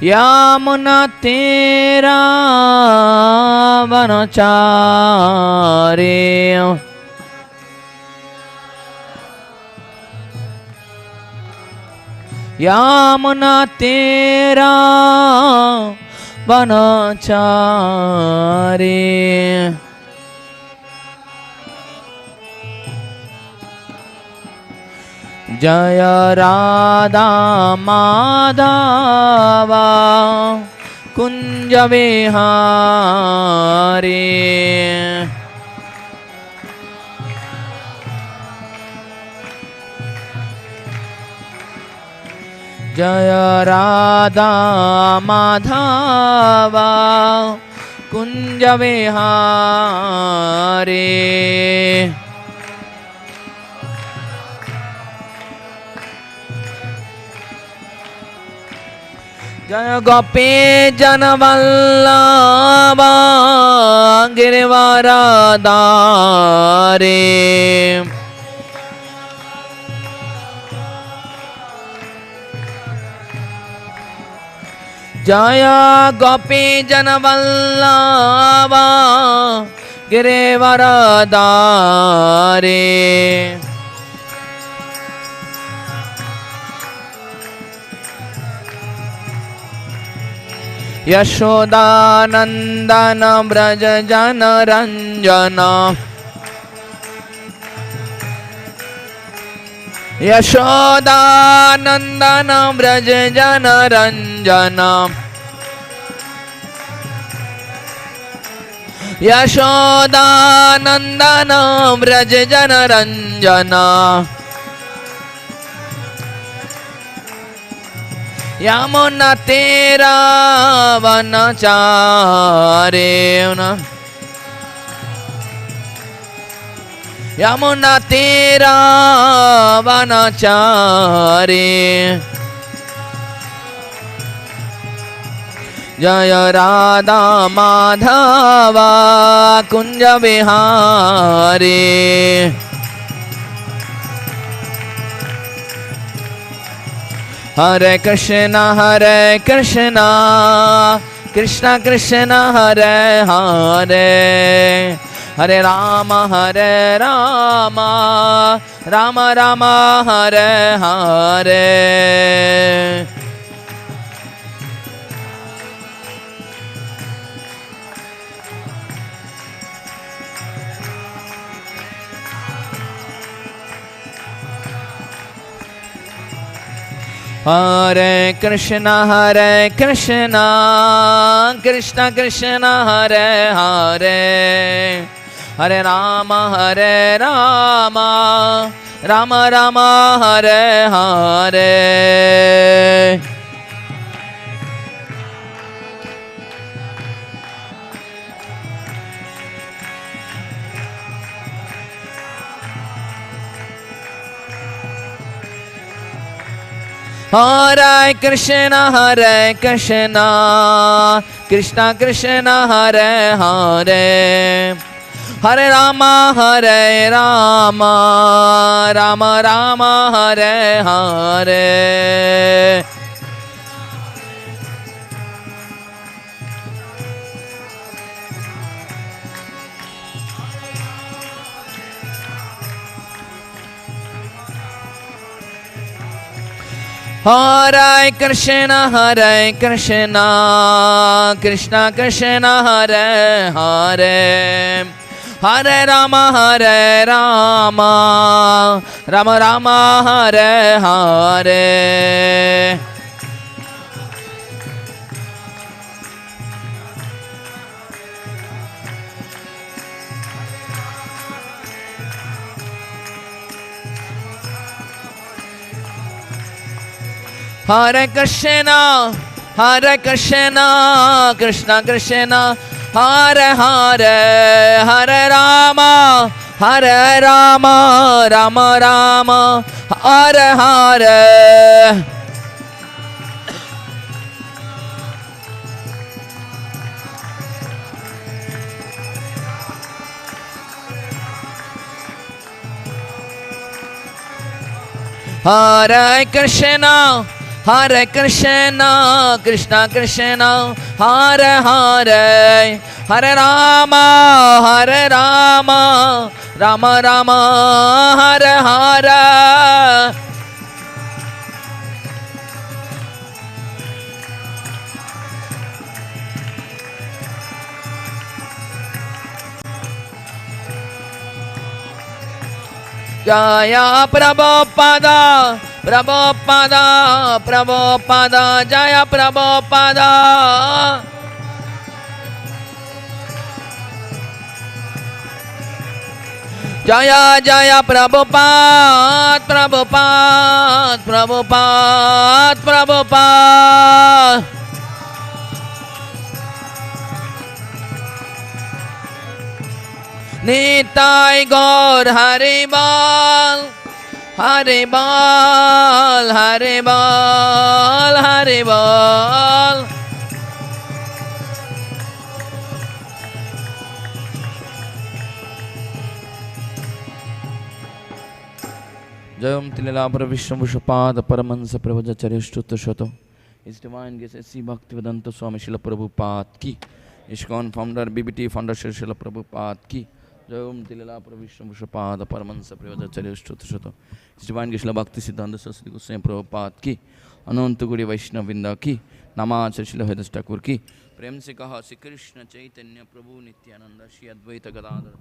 यामुना तेरा वनचारे यामुना तेरा वनचारे जय राधा माधवा कुंज विहारी जय राधा माधवा कुंज विहारी जय गोपी जनवल्लभा गिरिवरधारी जय गोपी जनवल्लभा गिरिवरधारी यशोदानंदन ब्रज जन रंजन यशोदानंदन ब्रज जन रंजन यशोदानंदन ब्रज जन रंजन यामुना तेरा वनचारे यामुना तेरा वनचारे जय राधा माधवा कुंज विहारी हरे Krishna Krishna Krishna Hare Hare Hare Ram Ram Ram Hare Hare Hare Krishna Krishna Krishna Hare Hare Hare Ram Ram Ram Hare Hare Hare Krishna Krishna Krishna Hare Hare Hare Ram Ram Ram Hare Hare Hare Krishna Krishna Krishna Hare Hare Hare Ram Ram Ram Hare Hare Hare Krishna Krishna Krishna Hare Hare Hare Ram Ram Ram Hare Hare Hare Krishna, Hare Krishna, Krishna Krishna, Hare Hare, Hare Rama, Hare Rama, Rama Rama, Hare Hare. Jaya Prabhupada, Prabhupada, Prabhupada, Jaya Prabhupada. Jaya Jaya Prabhupada, Prabhupada, Prabhupada, Prabhupada. Nitai Gaur Haribol, Haribol, Haribol, Haribol. Jayam Tilila Viṣṇu Purāṇa Paramahansa Pravacharya Sūta Shato. His Divine Grace S.C. Bhaktivedanta Swami Srila Prabhupada ki. ISKCON founder BBT founder Srila Prabhupada ki. Jayam Tilila Viṣṇu Purāṇa Paramahansa Pravacharya Sūta Shato. His Divine Grace Srila Bhakti Siddhanta Saraswati Goswami Prabhupada ki. Ananta Guri Vaishnava Vrinda ki. Namācharya Srila Hridaya Thakur ki. Prem se kaha Sri Krishna Chaitanya Prabhu Nityananda Shri Advaita Gadadhara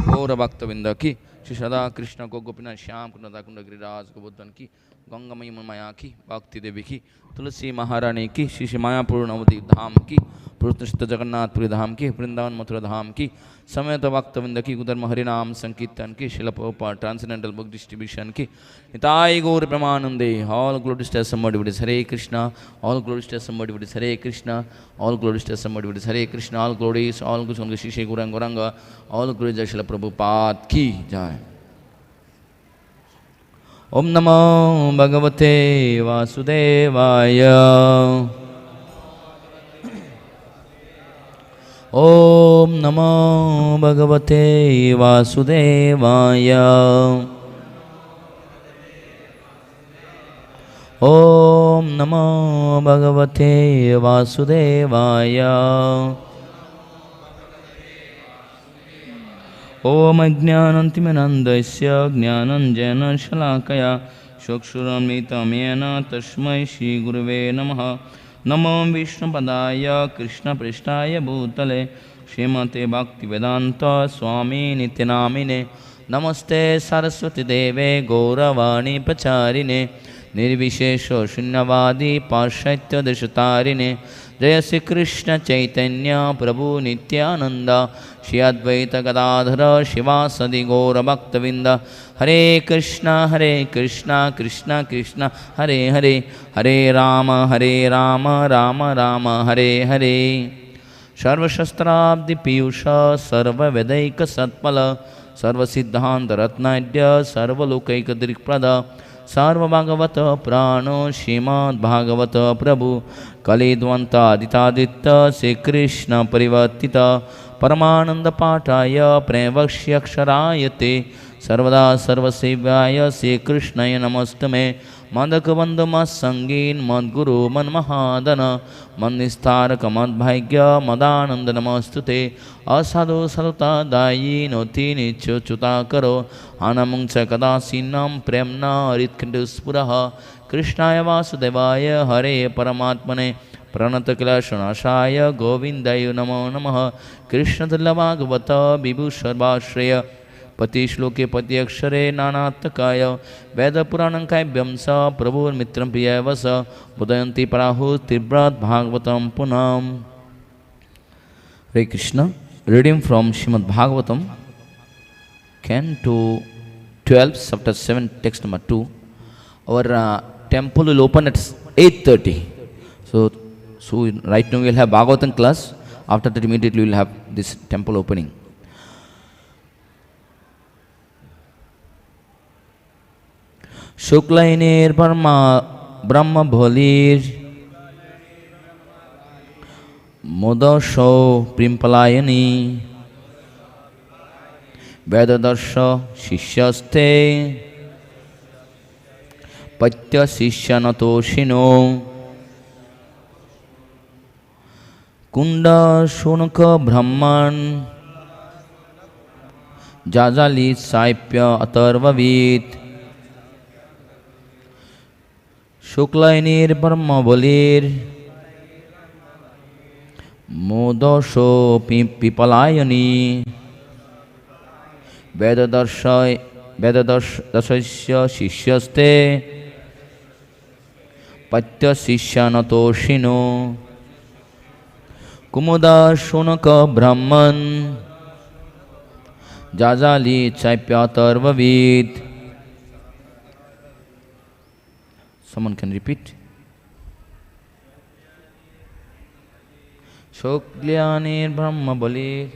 Gaura Bhakta Vrinda ki. Shri Radha Krishna Ko Gopinath Shyam Kunada Kunda Giriraj Govardhan ki. Ganga Maya ki. Bhakti Devi ki. Tulsi Maharani ki. Shri Mayapur Navadip Dham ki. Purushtha Jagannath Puri Dham ki. Vrindavan Mathura Dham ki. Sameta Bhakta Vrinda ki. Udarma Harinam Sankirtan ki. Srila Prabhupada Transcendental Book Distribution ki. Nitai Gaur Premanande. All glories to somebody with Hare Krishna. All glories to somebody with Hare Krishna. All glories to somebody with Hare Krishna. All glories, all good on the Shishi Guranga Goranga. All glories to Srila Prabhupada ki jai. Om Namo Bhagavate Vasudevaya. Om Namo Bhagavate Vasudevaya. Om Namo Bhagavate Vasudevaya. Om Ajnanantimanandasya Jnananjana Shalakaya Chakshuramitam Yena Tasmai Shri Gurave Namaha. Namo Viṣṇu Padaya Krishna Prishtaya Bhutale Śrīmate Bhaktivedanta Swami Nityanamine. Namaste Saraswati Deve Gauravani Pacharine Nirvishesha Shunyavadi Paśaitya Deshatarine. Jaya Sri Krishna Chaitanya Prabhu Nityananda Shri Advaita Gadadhara Shivasadi Gaura Bhaktavinda. Hare Krishna Krishna Krishna Hare Hare. Hare Rama Rama Rama Hare Hare. Sarva Shastrabdi Piyusha Sarva Vedaika Satpala Sarva Siddhanta Ratnaidya Sarva Lokaika Drikprada Sarva Bhagavata Prano Śrīmad Bhagavata Prabhu Kalidvanta Aditadita Sri Krishna Parivartita Paramananda Pataya Prevakshyaksharayate Sarvada Sarvasevaya Sri Krishnaya Namastame Madakavandama Sangin Madguru Manmahadana Mandistaraka Madbhaigya Madananda Namastute Asado Saruta Dayi Noti Nicho Chutakaro Anamungsa Kadasinam Premna Ritkinduspuraha Krishnaya Vasudevaya Hare Paramatmane Pranatakilashunashaya Govindayu Namo Namaha Krishna Dhalabhagavata Vibhu Sarvashraya Pati Shloke Pati Akshare Nanattakaya Veda Puraṇam Kaibhyamsa Prabhur Mitram Priyavasa Budayanti Parahu Tibrat Bhagavatam Punam. Hare Krishna. Reading from Srimad Bhagavatam, Canto 12, Chapter 7, Text number 2. Our temple will open at 8:30. So right now we will have Bhagavatam class. After that immediately we will have this temple opening. Shuklainir Brahma Bholir Mudasho Primpalayani Vedadarśa Śiṣyaste Pathya śiṣyam Kunda Shunaka Brahman Jajali Saipya atharva-vit Shuklainir Brahma Bolir Modosho Pipalayani vedadarśāya śiṣyaste Pathya śiṣyam Kumuda Shunaka Brahman Jajali Saipya atharva-vit. Someone can repeat. Shoklyani Brahma Bali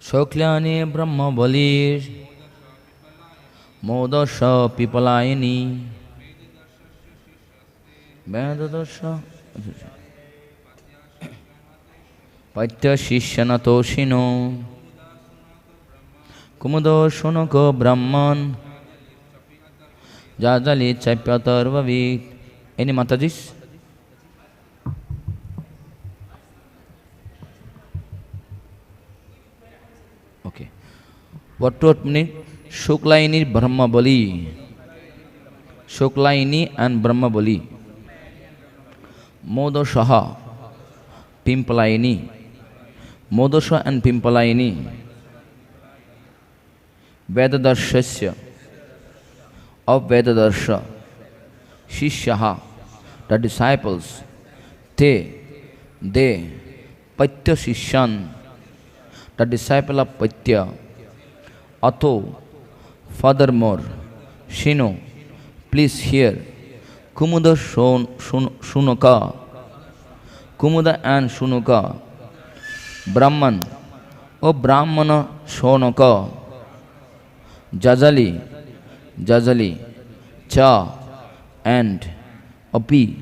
Shoklyani Brahma Bali Modasha Pipalayani vedadarśāya Pathya śiṣyam Kumuda Shunaka Brahman Jajali Saipya atharva-vit. Any Matajis? Okay. What mean? Shuklaini Brahma Bali. Shuklaini and Brahma Bali. Modashaha Pimpalayani. Modasha and Pimpalayani. Vedadarśāya of Vedadarśa. Śiṣyaha, the disciples. They, Pathya śiṣyam, the disciple of Pathya. Atho, furthermore, Shino, please hear. Kumuda Shunaka, Kumuda and Shunaka. Brahman, O Brahmana Shunaka. Jajali, Cha, and Api,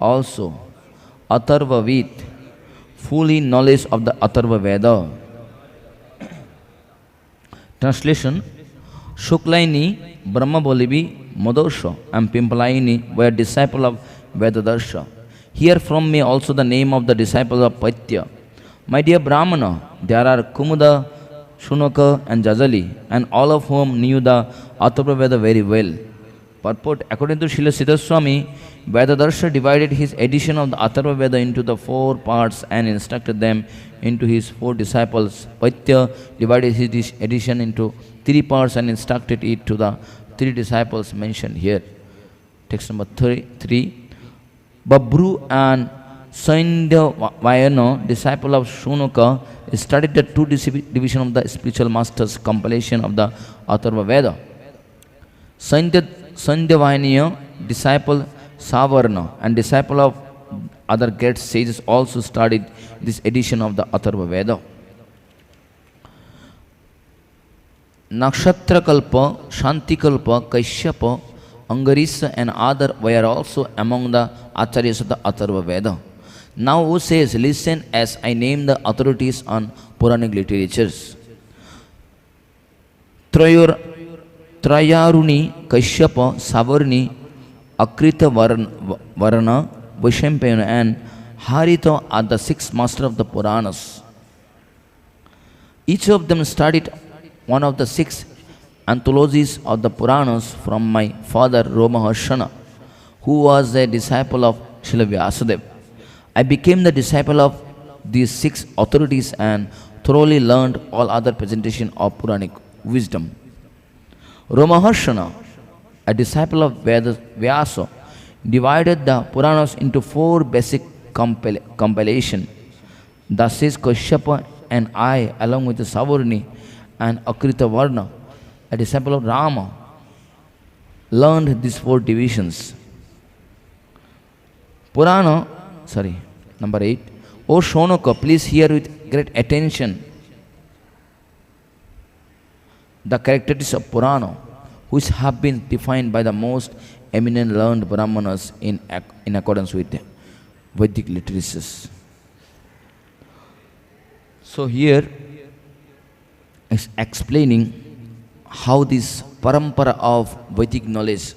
also. Atharva-vit, fully knowledge of the Atharva Veda. Translation: Shuklaini, Brahma Bolibi, Modosha, and Pimpalayani were disciples of Vedadarśa. Hear from me also the name of the disciples of Pathya. My dear Brahmana, there are Kumuda, Shunaka, and Jajali, and all of whom knew the Atharva Veda very well. Purport: according to Srila Sridhar Swami, Vedadarśa divided his edition of the Atharva Veda into the 4 parts and instructed them into his 4 disciples. Pathya divided his edition into 3 parts and instructed it to the 3 disciples mentioned here. Text number 3. Babru and Saindavayana, disciple of Shunaka, studied the 2 divisions of the spiritual master's compilation of the Atharva Veda. Saindavayana, disciple Savarna and disciple of other great sages, also studied this edition of the Atharva Veda. Nakshatrakalpa, Shantikalpa, Kashyapa, Angarisa and other were also among the acharyas of the Atharva Veda. Now who says, listen as I name the authorities on Puranic literatures. Trayaruni, Kashyapa, Savarni, Akrita Varana, Vaishampayana and Harita are the 6 masters of the Puranas. Each of them studied one of the 6 anthologies of the Puranas from my father Romaharshana, who was a disciple of Srila Vyasadeva. I became the disciple of these 6 authorities and thoroughly learned all other presentation of Puranic wisdom. Ramaharshana, a disciple of Vyasa, divided the Puranas into 4 basic compilation. Thus says Kashyapa and I, along with the Savarni and Akritavarna, a disciple of Rama, learned these 4 divisions. Number 8. O Shonaka, please hear with great attention the characteristics of Purana, which have been defined by the most eminent learned Brahmanas in accordance with the Vedic literatures. So here is explaining how this parampara of Vedic knowledge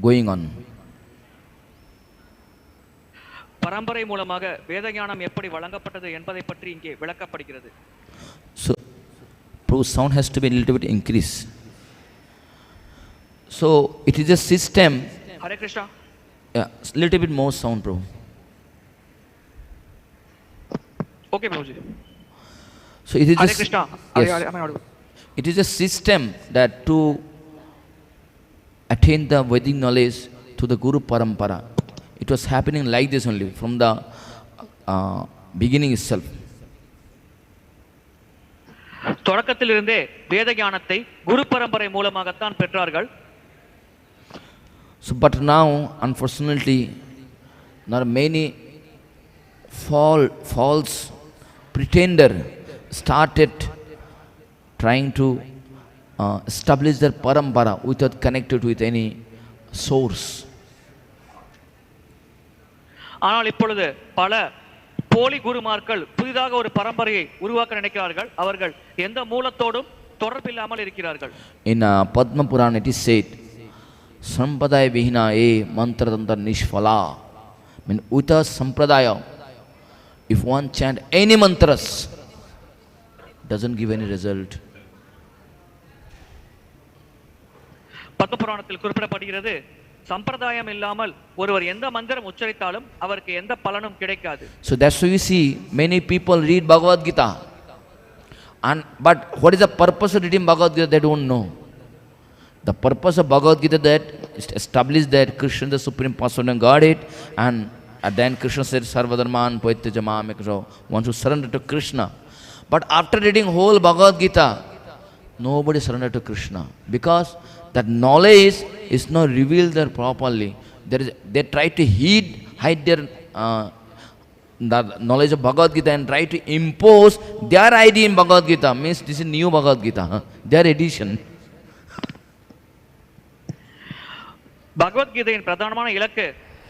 going on. பரம்பரை மூலமாக வேத ஞானம் எப்படி வழங்கப்பட்டது என்பதை பற்றி இங்கே விளக்கப்படுகிறது. So, bro, sound has to be a little bit increase. So, it is a system. Hare Krishna. Yeah, little bit more sound, bro. Okay, Prabhuji. So, it is Hare Krishna. Yes. It is a system that to attain the Vedic knowledge to the Guru Parampara. It was happening like this only from the beginning itself. தொடக்கத்திலிருந்தே வேத ஞானத்தை குரு பரம்பரை மூலமாகத்தான் பெற்றார்கள். So, but now, unfortunately, there are many false pretender started trying to establish their parampara without connected with any source. ஆனால் இப்பொழுது பல போலி குருமார்கள் புதிதாக ஒரு பரம்பரையை உருவாக்க நினைக்கிறார்கள். அவர்கள் எந்த மூலத்தோடும் தொடர்பில்லாமல் இருக்கிறார்கள். In Padma Purana it is said, Sampradaya Vihina e mantra tantra nishphala. I mean, without sampradaya, if one chant any mantras, doesn't give any result. Padma புராணத்தில் குறிப்பிடப்படுகிறது, சம்பிரதாயம் இல்லாமல் ஒருவர் எந்த மந்திரம் உச்சரித்தாலும் அவருக்கு எந்த பலனும் கிடைக்காது. So that's why you see many people read Bhagavad Gita, but what is the purpose of reading Bhagavad Gita? They don't know. The purpose of Bhagavad Gita that established that Krishna is the supreme personality of Godhead, and then Krishna said sarvadharman paityaja mamekaro, one should surrender to Krishna. But after reading whole Bhagavad Gita, nobody surrendered to Krishna because that knowledge is not revealed there properly. They try to hide their the knowledge of Bhagavad Gita and try to impose their idea in Bhagavad Gita. Means this is new Bhagavad Gita, their edition. பகவத்கீதையின் பிரதானமான இலக்கு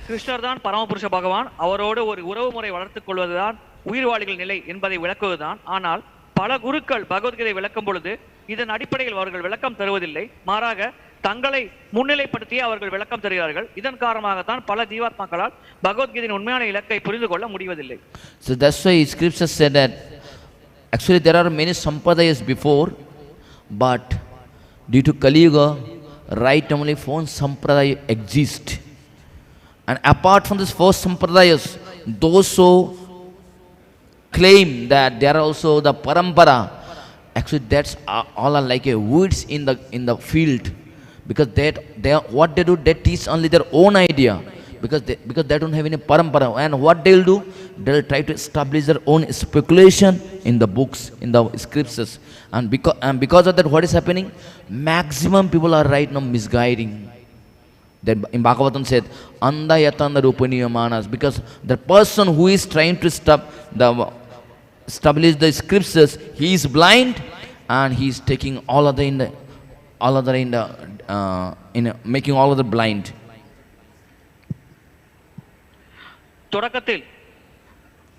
கிருஷ்ணர் தான் பரமபுருஷ பகவான், அவரோடு ஒரு உறவு முறை வளர்த்துக் கொள்வதுதான் உயிர்வாளிகள் நிலை என்பதை விளக்குவதுதான். ஆனால் பல குருக்கள் பகவத்கீதை விளக்கும் பொழுது இதன் அடிப்படையில் அவர்கள் விளக்கம் தருவதில்லை, மாறாக தங்களை முன்னிலைப்படுத்தி அவர்கள் விளக்கம் தருகிறார்கள். இதன் காரணமாகத்தான் பல ஜீவாத்மாக்களால் பகவத்கீதையின் உண்மையான இலக்கை புரிந்து கொள்ள முடிவதில்லை. So that's why scriptures said that actually there are many sampradayas before, but due to Kali Yuga, right only 4 sampradaya exist. And apart from these 4 sampradayas, those who claim that they are also the parampara, actually that's all are like a weeds in the field, because what they do, they teach only their own idea, because they don't have any parampara. And what they'll do, they'll try to establish their own speculation in the books, in the scriptures. And because of that, what is happening? Maximum people are right now misguiding. That in Bhagavatam said, Anda yatanda rupaniya manas, because the person who is trying to establish the scriptures, he is blind and he is taking all other making all other blind. தொடக்கத்தில்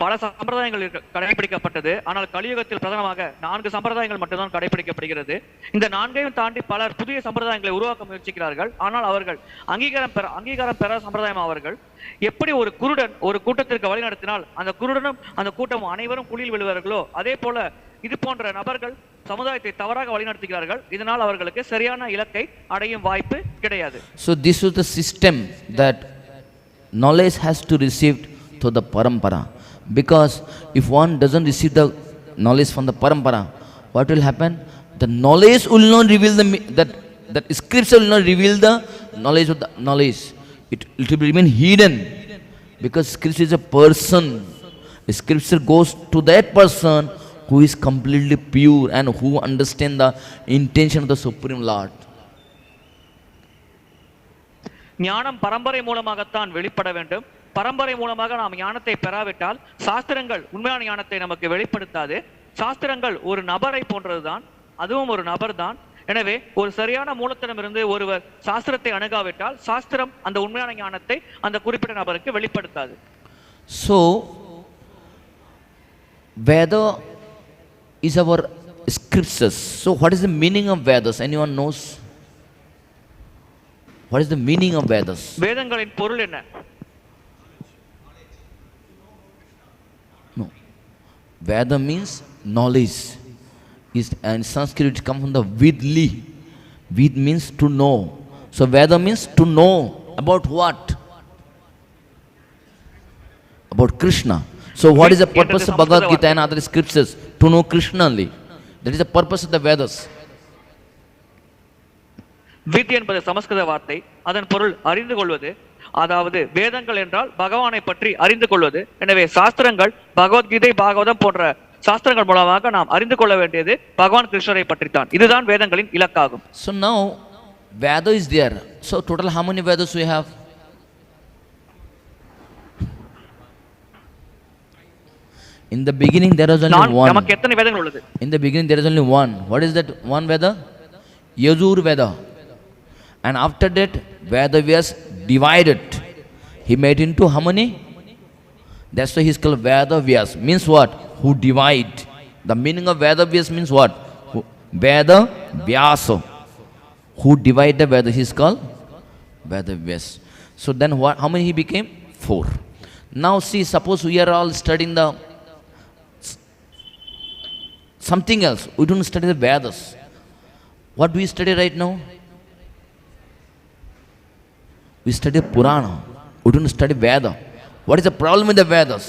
பல சம்பிரதாயங்கள் கடைபிடிக்கப்பட்டது. ஆனால் கலியுகத்தில் பிரதானமாக 4 சம்பிரதாயங்கள் மட்டும்தான் கடைபிடிக்கப்படுகிறது. இந்த 4ஐயும் தாண்டி பலர் புதிய சம்பிரதாயங்களை உருவாக்க முயற்சிக்கிறார்கள். ஆனால் அவர்கள் அங்கீகாரம் பெற சம்பிரதாயம். அவர்கள் எப்படி ஒரு குருடன் ஒரு கூட்டத்திற்கு வழி நடத்தினால் அந்த குருடனும் அந்த கூட்டமும் அனைவரும் குழியில் விழுவார்களோ, அதே போல இது போன்ற நபர்கள் சமுதாயத்தை தவறாக வழிநடத்துகிறார்கள். இதனால் அவர்களுக்கு சரியான இலக்கை அடையும் வாய்ப்பு கிடையாது. So this is the system that knowledge has to receive to the parampara. Because if one doesn't receive the knowledge from the parampara, what will happen? The knowledge will not reveal that scripture will not reveal the knowledge of the knowledge. It will remain hidden. Because scripture is a person. Scripture goes to that person who is completely pure and who understands the intention of the Supreme Lord. ஞானம் பரம்பரை மூலமாகத்தான் வெளிப்பட வேண்டும். பரம்பரை மூலமாக நாம் ஞானத்தை பெறாவிட்டால் சாஸ்திரங்கள் உண்மையான ஞானத்தை நமக்கு வெளிப்படுத்தாது. சாஸ்திரங்கள் ஒரு நபரை போன்றதுதான், அதுவும் ஒரு நபர் தான். எனவே ஒரு சரியான மூலத்திடமிருந்து ஒருவர் சாஸ்திரத்தை அணுகாவிட்டால் சாஸ்திரம் அந்த உண்மையான ஞானத்தை அந்த குறிப்பிட்ட நபருக்கு வெளிப்படுத்தாது. So Veda is our scriptures. So what is the meaning of Vedas? Anyone knows? What is the meaning of Vedas? வேதங்களின் பொருள் என்ன? No. Veda means knowledge. In Sanskrit it comes from the vidli. Vid means to know. So Veda means to know about what? About Krishna. So what is the purpose of Bhagavad Gita and other scriptures? To know Krishna only. That is the purpose of the Vedas. With என்பது சமஸ்கிருத வார்த்தை. அதன் பொருள் அறிந்து கொள்வது. அதாவது வேதங்கள் என்றால் பகவானை பற்றி அறிந்து கொள்வது. எனவே சாஸ்திரங்கள் பகவத்கீதை, பாகவதம் போன்ற சாஸ்திரங்கள் மூலமாக நாம் அறிந்து கொள்ள வேண்டியது பகவான் கிருஷ்ணரை பற்றித்தான். இதுதான் வேதங்களின் இலக்காகும். So now Veda is there. So total how many Vedas we have? In the beginning there was only one. நமக்கு எத்தனை வேதங்கள் உள்ளது? In the beginning there is only one. What is that one Veda? Yajur Veda. And after that Veda was divided. He made into how many? That's why he is called Veda Vyas. Means what? Who divide. The meaning of Veda Vyas means what? Veda Vyasa. Who divide the Veda, he is called Veda Vyas. So then what? How many he became? 4. Now see, suppose we are all studying the something else. We don't study the Vedas. What do we study right now? We study Purāṇa. We don't study Veda. What is the problem with the Vedas?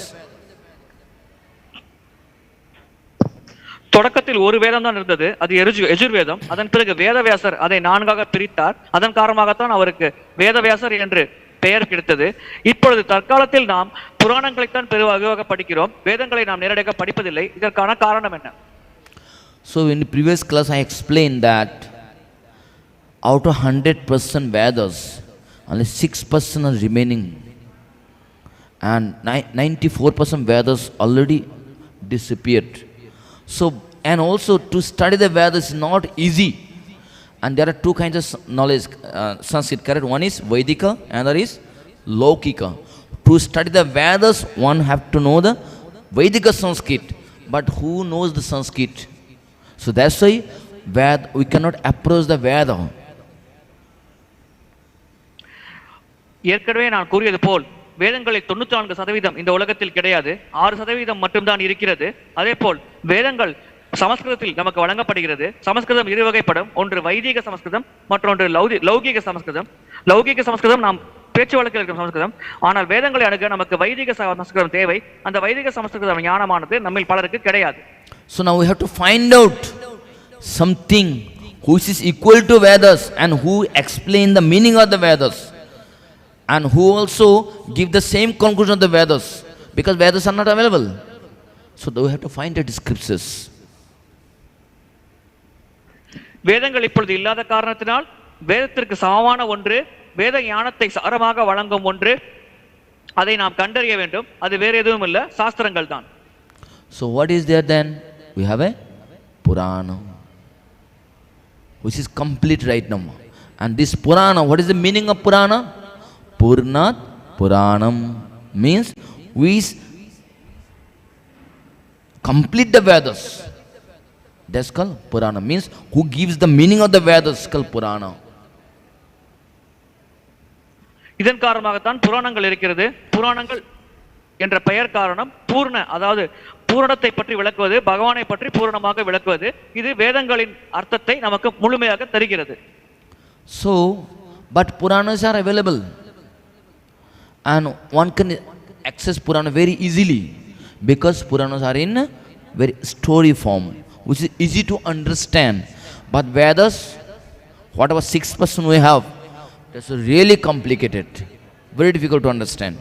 தொடக்கத்தில் ஒரு வேதம் தான் இருந்தது, அது யஜுர்வேதம். அதன் பிறகு வேதவியாசர் அதை 4ஆக பிரித்தார். அதன் காரணமாகத்தான் அவருக்கு வேதவியாசர் என்று பெயர் கிடைத்தது. இப்பொழுது தற்காலத்தில் நாம் புராணங்களைத்தான் பெருவாக படிக்கிறோம், வேதங்களை நாம் நேரடியாக படிப்பதில்லை. இதற்கான காரணம் என்ன? So in the previous class I explained that out of 100% Vedas, only 6% are remaining. And 94% Vedas already disappeared. So, and also to study the Vedas is not easy. And there are two kinds of knowledge, Sanskrit, correct? One is Vedika, another is Laukika. To study the Vedas, one have to know the Vedika Sanskrit. But who knows the Sanskrit? So that's why we cannot approach the Veda. ஏற்கனவே நான் கூறியது போல் வேதங்களில் 94% இந்த உலகத்தில் கிடையாது, 6% மட்டும்தான் இருக்கிறது. அதே போல் வேதங்கள் சமஸ்கிருதத்தில் நமக்கு வழங்கப்படுகிறது. சமஸ்கிருதம் இரு வகைப்படும். ஒன்று வைதிக சமஸ்கிருதம், மற்றொன்று லௌகீக சமஸ்கிருதம். லௌகீக சமஸ்கிருதம் நாம் பேச்சு வழக்கில் இருக்கிற சமஸ்கிருதம். ஆனால் வேதங்களை அணுக நமக்கு வைதிக சமஸ்கிருதம் தேவை. அந்த வைதிக சமஸ்கிருதம் ஞானமானது நம்மில் பலருக்கு கிடையாது. So now we have to find out something which is equal to Vedas and who explain the meaning of the Vedas and who also give the same conclusion of the Vedas, because Vedas are not available. So we have to find the scriptures. வேதங்கள் இப்பொழுது இல்லாத காரணத்தினால் வேதத்திற்கு சமமான ஒன்று, வேத ஞானத்தை சாரமாக வழங்கும் ஒன்று, அதை நாம் கண்டறிய வேண்டும். அது வேறு எதுவும் இல்லை, சாஸ்திரங்கள் தான். So what is there then? We have a Purāṇa, which is complete right now. And this Purāṇa, what is the meaning of Purāṇa? Purnat Purāṇam means we complete the Vedas. That's called Purāṇa. Means who gives the meaning of the Vedas called Purāṇa. இதன் காரணமாகத்தான் புராணங்கள் இருக்கிறது. புராணங்கள் என்ற பெயர் காரணம் பூர்ண, அதாவது பூரணத்தை பற்றி விளக்குவது, பகவானை பற்றி பூரணமாக விளக்குவது. இது வேதங்களின் அர்த்தத்தை நமக்கு முழுமையாக தருகிறது. So, but Puranas are available and one can access Purāṇa very easily, Because Puranas are in very story form, which is easy to understand. But Vedas, whatever 6% we have, that's really complicated, very difficult to understand.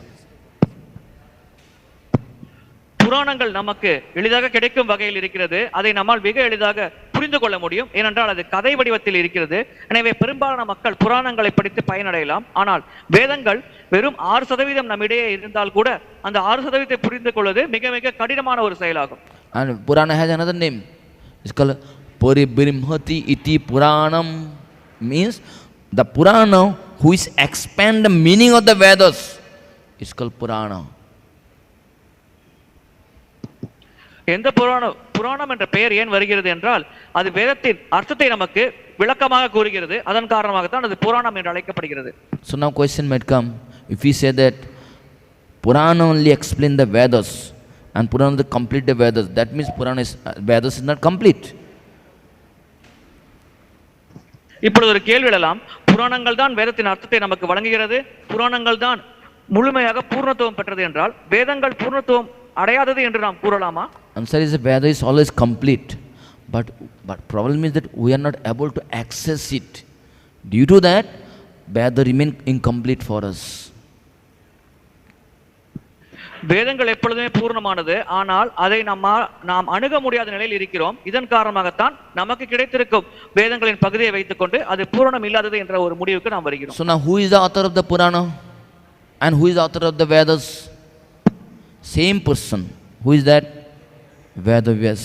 புராணங்கள் நமக்கு எளிதாக கிடைக்கும் வகையில் இருக்கிறது. அதை நம்மால் மிக எளிதாக புரிந்து கொள்ள முடியும். ஏனென்றால் அது கதை வடிவத்தில் இருக்கிறது. எனவே பெரும்பாலான மக்கள் புராணங்களை படித்து பயனடையலாம். ஆனால் வேதங்கள் வெறும் 6% நம்மிடையே இருந்தால் கூட அந்த 6% புரிந்து கொள்வது மிக மிக கடினமான ஒரு செயலாகும். And Purana has another name. It's called Paribrimhati iti Puranam, means the Purana who is expand the meaning of the Vedas. It's called Purana. எந்த புராணம் என்ற பெயர் ஏன் வருகிறது என்றால் அது வேதத்தின் அர்த்தத்தை நமக்கு விளக்கமாக கூறுகிறது. அதன் காரணமாகத்தான் அது புராணம் என்று அழைக்கப்படுகிறது. So now question might come, if we say that Purana only explain the Vedas and Purana only complete the Vedas, that means Vedas is not complete. இப்பொழுது ஒரு கேள்வி எழலாம், புராணங்கள் தான் வேதத்தின் அர்த்தத்தை நமக்கு வழங்குகிறது, புராணங்கள் தான் முழுமையாக பூர்ணத்துவம் பெற்றது என்றால் வேதங்கள் பூர்ணத்துவம் அடையாதது என்று நாம் கூறலாமா? Answer is that Veda is always complete, but problem is that we are not able to access it. Due to that, Veda remain incomplete for us. வேதங்கள் எப்பொழுதுமே பூர்ணமானது, ஆனால் அதை நாம் அணுக முடியாத நிலையில் இருக்கிறோம். இதன் காரணமாகத்தான் நமக்கு கிடைத்திருக்கும் வேதங்களின் பகுதியை வைத்துக்கொண்டு அது பூரணம் இல்லாதது என்ற ஒரு முடிவுக்கு நாம் வருகிறோம். So now who is the author of the Purana and who is the author of the Vedas? Same person. Who is that? Vedavyas.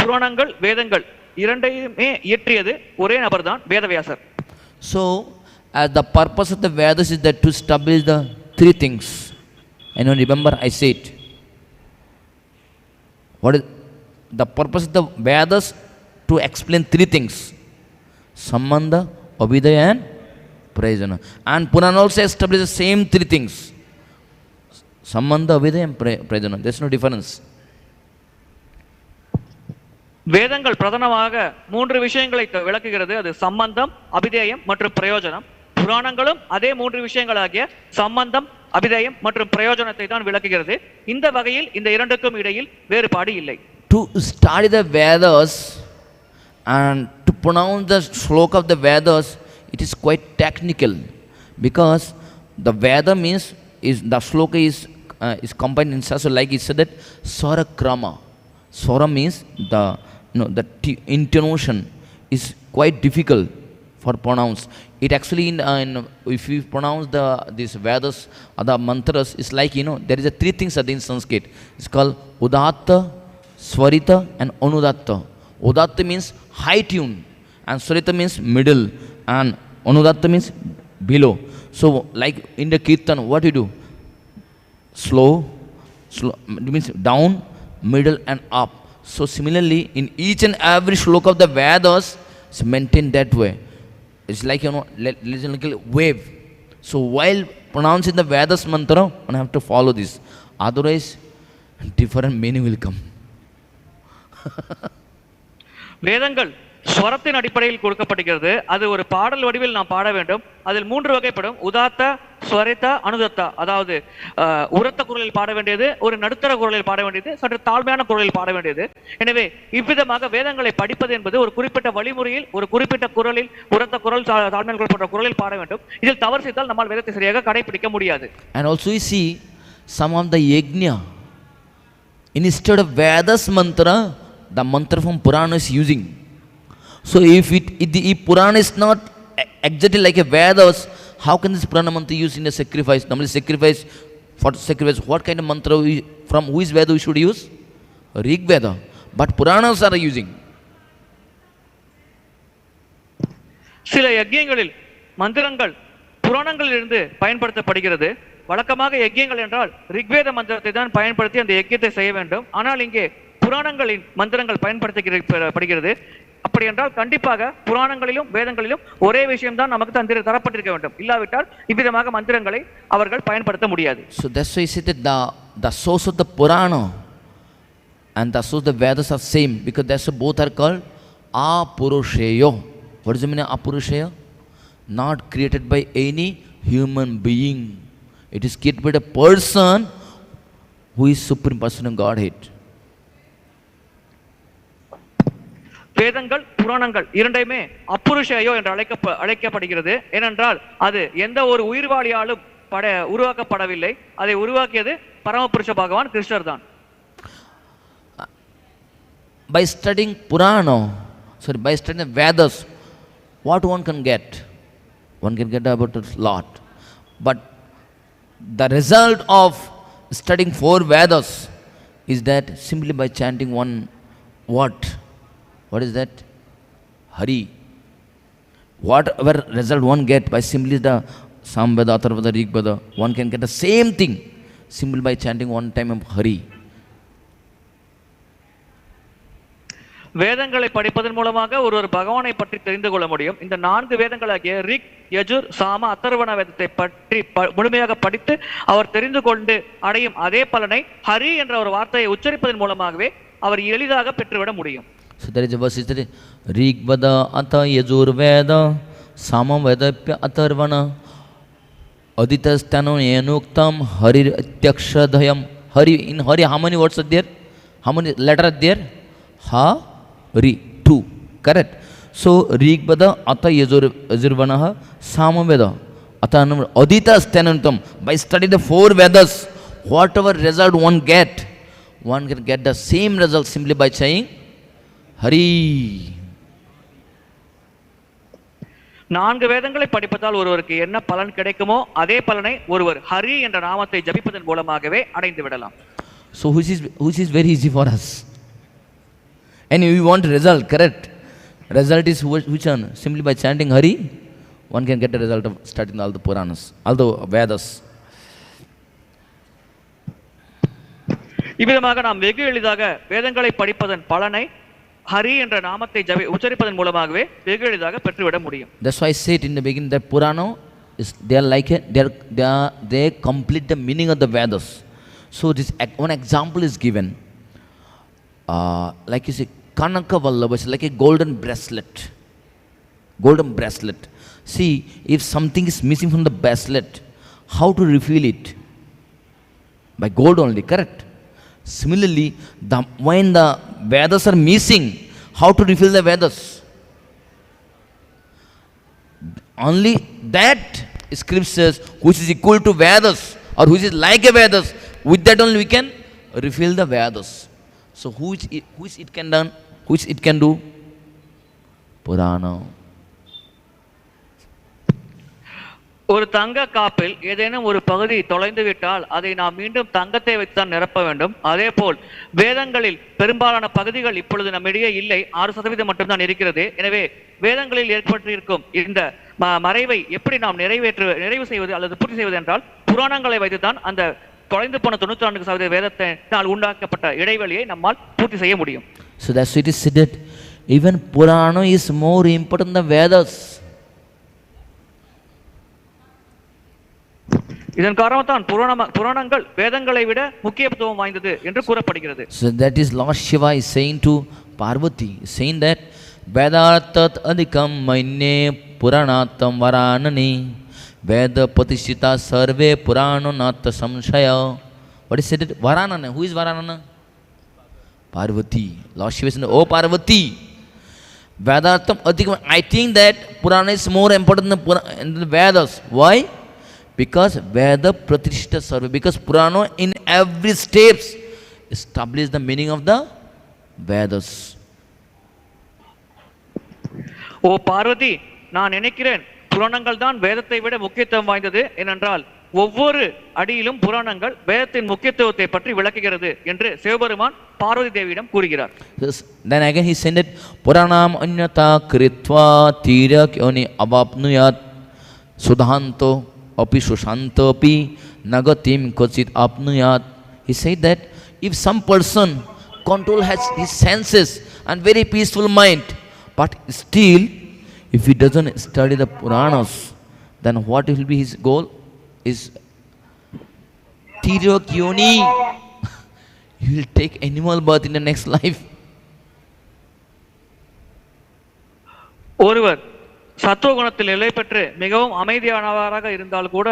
புராணங்கள் வேதங்கள் இரண்டையுமே இயற்றியது ஒரே நபர்தான், வேதவியாசர். So as the purpose of the Vedas is that to establish the three things. And remember I said, what is the purpose of the Vedas? To explain three things: Sambandha, Abhidaya and Prayojana. And Purana also establishes the same three things: Sambandha, Abhidaya and Prayojana. There is no difference. வேதங்கள் பிரதானமாக 3 விஷயங்களை விளக்குகிறது. அது சம்பந்தம், அபிதேயம் மற்றும் பிரயோஜனம். புராணங்களும் அதே 3 விஷயங்களாகிய சம்பந்தம், அபிதேயம் மற்றும் பிரயோஜனத்தை தான் விளக்குகிறது. இந்த வகையில் இந்த இரண்டுக்கும் இடையில் வேறுபாடு இல்லை. To study the Vedas and to pronounce the shloka of the Vedas, it is quite technical, because the Veda means the shloka is combined in such a, like it said that swara krama. Swara means the intonation is quite difficult for pronounce. It actually if you pronounce these Vedas or the mantras, it's like there is a 3 things in Sanskrit. It's called udatta, swarita and anudatta. Udatta means high tune and swarita means middle and anudatta means below. So like in the kirtan, what you do? Slow, it means down, middle and up. So similarly in each and every shloka of the Vedas, it's maintained that way. It's like like a wave. So while pronouncing the Vedas mantra, one have to follow this. Otherwise different meaning will come. வேதங்கள் ஸ்வரத்தின் அடிப்படையில் கொடுக்கப்படுகிறது. அது ஒரு பாடல் வடிவில் நாம் பாட வேண்டும். அதில் 3 வகைப்படும்: உதாத்த, ஸ்வரித, அனுதத்தா. அதாவது உரத்த குரலில் பாட வேண்டியது, ஒரு நடுத்தர குரலில் பாட வேண்டியது, சற்று தாழ்மையான குரலில் பாட வேண்டியது. எனவே இவ்விதமாக வேதங்களை படிப்பது என்பது ஒரு குறிப்பிட்ட வழிமுறையில், ஒரு குறிப்பிட்ட குரலில், உரத்த குரல், தாழ்மையான குரல் போன்ற குரலில் பாட வேண்டும். இதில் தவறு செய்தால் நம்மால் வேதத்தை சரியாக கடைபிடிக்க முடியாது. And also you see some of the yajna, instead of Vedas mantra, the mantra from Purana is using. So if Purana is not exactly like a Vedas, how can this Purana mantra use in a sacrifice? Normally sacrifice, what kind of mantra from which Veda we should use? Rig Veda. But Puranas are using. சில யஜ்யங்களில் மந்திரங்கள் புராணங்களிலிருந்து பயன்படுத்தப்படுகிறது. வழக்கமாக யஜ்யங்கள் என்றால் ரிக்வேத மந்திரத்தை தான் பயன்படுத்தி அந்த யஜ்யத்தை செய்ய வேண்டும். ஆனால் இங்கே புராணங்களின் மந்திரங்கள் பயன்படுத்தப்படுகிறது. அப்படி என்றால் கண்டிப்பாக புராணங்களிலும் வேதங்களிலும் ஒரே விஷயம் தான் நமக்கு தரப்பட்டிருக்க வேண்டும். இல்லாவிட்டால் இவ்விதமாக மந்திரங்களை அவர்கள் பயன்படுத்த முடியாது. So that's why I said that the source of the Purana and the source of the Vedas are same, because that's why both are called apurusheya. What does it mean, apurusheya? Not created by any human being. It is created by the person who is Supreme Person of Godhead. வேதங்கள் புராணங்கள் இரண்டையுமே அப்புருஷயோ என்று அழைக்கப்படுகிறது. ஏனென்றால் அது எந்த ஒரு உயிர்வாளியாலும் உருவாக்கப்படவில்லை. அதை உருவாக்கியது பரமபுருஷ பகவான் கிருஷ்ணர் தான். By studying Purāṇa, by studying the Vedas, what one can get? One can get about a lot. But the result of studying 4 Vedas is that simply by chanting one what? What is that? Hari. Whatever result one get by simply the Samveda, Atharva Veda, one can get the same thing simply by chanting one time of Hari. வேதங்களை படிப்பதன் மூலமாக ஒருவர் பகவானை பற்றி தெரிந்து கொள்ள முடியும். இந்த 4 வேதங்களாகிய ரிக், யஜுர், சாம, அதர்வண வேதத்தை பற்றி முழுமையாக படித்து அவர் தெரிந்து கொண்டு அடையும் அதே பலனை ஹரி என்ற ஒரு வார்த்தையை உச்சரிப்பதன் மூலமாகவே அவர் எளிதாக பெற்றுவிட முடியும். So there is a verse, is Rig Veda Atha Yajur Veda Sama Vedapya Atharvana Aditastano Yenuktam Hari Atyakshadhayam. Hari, in Hari how many words are there? How many letters are there? Ha, Ri, 2. Correct. So Rig Veda Atha Yajurvana Sama Veda Atha Aditastano. By studying the 4 Vedas, whatever result one can get the same result simply by saying Hari. 4 வேதங்களை படிப்பதால் ஒருவருக்கு என்ன பலன் கிடைக்குமோ அதே பலனை ஒருவர் ஹரி என்ற நாமத்தை ஜபிப்பதன் மூலமாகவே அடைந்து விடலாம். So which is very easy for us. And we want result, correct? Result is which one? Simply by chanting Hari, one can get the result of studying all the Puranas, all the Vedas. இவ்விதமாக நாம் வெகு எளிதாக வேதங்களை படிப்பதன் பலனை ஹரி என்ற நாமத்தை உச்சரிப்பதன் மூலமாகவே வெகு எளிதாக பெற்றுவிட முடியும். That's why I said in the beginning that Purāṇa is they complete the meaning of the Vedas. So this one example is given. Like you say, Kanaka Vallabha is like a golden bracelet. Golden bracelet. See, if something is missing from the bracelet, how to refill it? By gold only, correct? Similarly, when the Vedas are missing, how to refill the Vedas? Only that scriptures which is equal to Vedas or which is like a Vedas, with that only we can refill the Vedas. So which it can do? Purāṇa. ஒரு தங்க காப்பில் ஏதேனும் ஒரு பகுதி தொலைந்து விட்டால் அதை நாம் மீண்டும் தங்கத்தை வைத்துதான் நிரப்ப வேண்டும். அதே போல் வேதங்களில் பெரும்பாலான பகுதிகள் இப்பொழுது நம்மிடையே இல்லை, 6% மட்டும்தான் இருக்கிறது. எனவே வேதங்களில் ஏற்பட்டிருக்கும் இந்த மறைவை எப்படி நாம் நிறைவு செய்வது அல்லது பூர்த்தி செய்வது என்றால் புராணங்களை வைத்துதான் அந்த தொலைந்து போன 94% வேதத்தினால் உண்டாக்கப்பட்ட இடைவெளியை நம்மால் பூர்த்தி செய்ய முடியும். So that's it is said that even Purāṇa is more important than Vedas. இதன் காரணத்தான் புராணங்கள் வேதங்களை விட முக்கியத்துவம் வாய்ந்தது என்று கூறப்படுகிறது. So that is Lord Shiva is saying to Parvati, saying that Vedartat adhikam maine Purāṇātam varanani Veda patishita sarve Purāṇo nata samshaya. What is said? Varanana. Who is Varanana? Parvati. Lord Shiva is saying, oh Parvati, Vedartam adhikam. I think that Purāṇa is more important than the Vedas. Why? Because Veda Pratishta Sarva, because Purāṇa in every steps establish the meaning of the Vedas. ஓ பார்வதி, நான் நினைக்கிறேன் புராணங்கள் தான் வேதத்தை விட முக்கியத்துவம் வாய்ந்தது. ஏனென்றால் ஒவ்வொரு அடியிலும் புராணங்கள் வேதத்தின் முக்கியத்துவத்தை பற்றி விளக்குகிறது என்று சிவபெருமான் பார்வதி தேவியிடம் கூறுகிறார். Then again he said that Purāṇām anyata kritva tīrakyoni avapnuyat sudhanto api sushantopi nagatim kochit apnuyat. He said that if some person control has his senses and very peaceful mind, but still if he doesn't study the Puranas, then what will be his goal? Is Tirokyoni. He will take animal birth in the next life. ஒருவர் சத்துவ குணத்தில் நிலை பெற்று மிகவும் அமைதியானவராக இருந்தால் கூட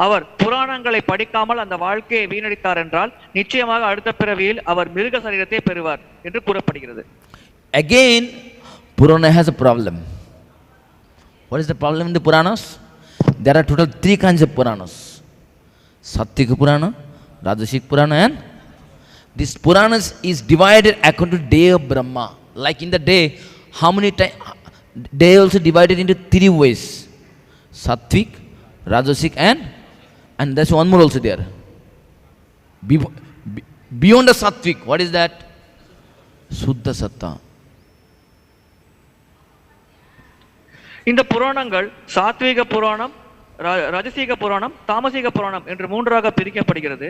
அவர் புராணங்களை படிக்காமல் அந்த வாழ்க்கையை வீணடித்தார் என்றால் நிச்சயமாக அடுத்த பிறவியில் அவர் மிருக சரீரத்தை பெறுவார் என்று கூறப்படுகிறது. Again, Purana has a problem. What is the problem in the Puranas? There are total 3 kinds of Puranas. Sattvika Purana, Rajasic Purana, and this Puranas is divided according to day of Brahma. Like in the day, how many times? Day also divided into 3 ways. Sattvic, Rajasic, and there's one more also there. Beyond the Sattvic, what is that? Suddha Satta. இந்த புராணங்கள் சாத்வீக புராணம், ரஜசீக புராணம், தாமசீக புராணம் என்று 3ஆக பிரிக்கப்படுகிறது.